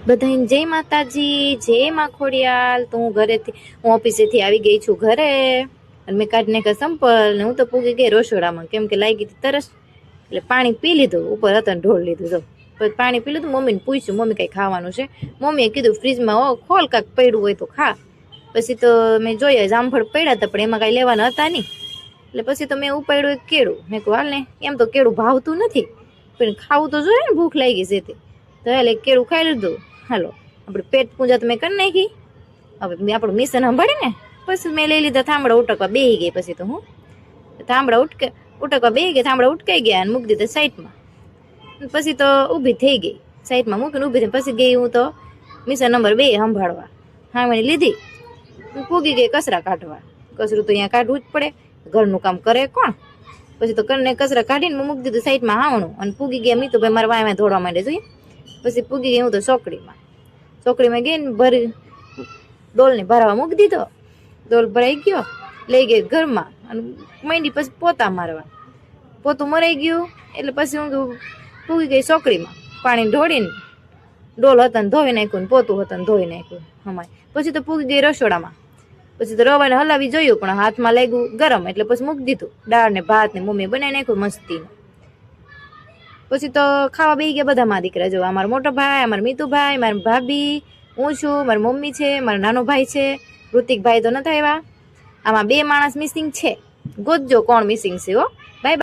બધાને જય માતાજી, જય માં ખોડિયાલ. તો હું ઓફિસેથી આવી ગઈ છું ઘરે, અને મેં કાઢી નાખ્યા સંપલ ને હું તો પૂગી ગઈ રસોડામાં, કેમ કે લાગી હતી તરસ. એટલે પાણી પી લીધું, ઉપર હતા ને ઢોળ લીધું. તો પછી પાણી પી લીધું. મમ્મીને પૂછ્યું, મમ્મી કઈ ખાવાનું છે? મમ્મીએ કીધું ફ્રીજમાં ખોલ, કાંક પડ્યું હોય તો ખા. પછી તો મેં જોયા જામફળ પડ્યા હતા, પણ એમાં કઈ લેવાના હતા નહીં. એટલે પછી તો મેં ઉપાડ્યું એક કેળું. મેં કહું હાલ ને, એમ તો કેળું ભાવતું નથી, પણ ખાવું તો જોઈએ ને, ભૂખ લાગી છે તે. તો એટલે કેળું ખાઈ લીધું. હાલો, આપણે પેટ પૂજા તો મેં કરી નાખી. હવે આપણું મિશન સંભાળે ને. પછી મેં લઈ લીધા થાંભળા ઉટકવા, બેહી ગઈ. પછી તો હું થાંભળા ઉટકવા બેહી ગઈ, થાંભળા ઉટકાઈ ગયા અને મૂકી દીધા સાઈડમાં. પછી તો ઊભી થઈ ગઈ, સાઈડમાં મૂકીને ઊભી થઈ. પછી ગઈ હું તો મિશન નંબર 2 સંભાળવા. હામણી લીધી, પૂગી ગઈ કચરા કાઢવા. કચરું તો અહીંયા કાઢવું જ પડે, ઘરનું કામ કરે કોણ? પછી તો કરીને કચરા કાઢીને મૂકી દીધું સાઈડમાં હાવણું, અને પૂગી ગયા મીતુભાઈ મારા વાયમાં ધોડવા માંડે જોઈએ. પછી પૂગી ગઈ હું તો ચોકડીમાં ગઈ ને ભરી ડોલને ભરાવા મૂકી દીધો. ડોલ ભરાઈ ગયો, લઈ ગઈ ઘરમાં અને માંડી પછી પોતા મારવા. પોતું મરાઈ ગયું એટલે પછી હું પૂગી ગઈ ચોકડીમાં, પાણી ઢોળીને ડોલ હતા ને ધોઈ નાખ્યું, ને પોતું હતા ને ધોઈ નાખ્યું અમારે. પછી તો પૂગી ગઈ રસોડામાં. પછી તો રવાને હલાવી જોયું, પણ હાથમાં લાગ્યું ગરમ, એટલે પછી મૂકી દીધું. દાળ ને ભાત ને મમ્મીએ બનાવી નાખ્યું મસ્તીનું. પછી તો ખાવા બેસી ગયા બધા મારા દીકરા. જો અમારા મોટો ભાઈ, અમારા મીતુભાઈ, મારા ભાભી, હું છું, મારી મમ્મી છે, મારો નાનો ભાઈ છે. ઋતિકભાઈ તો નથી આવ્યા. આમાં 2 માણસ મિસિંગ છે. ગોતજો કોણ મિસિંગ છે હો.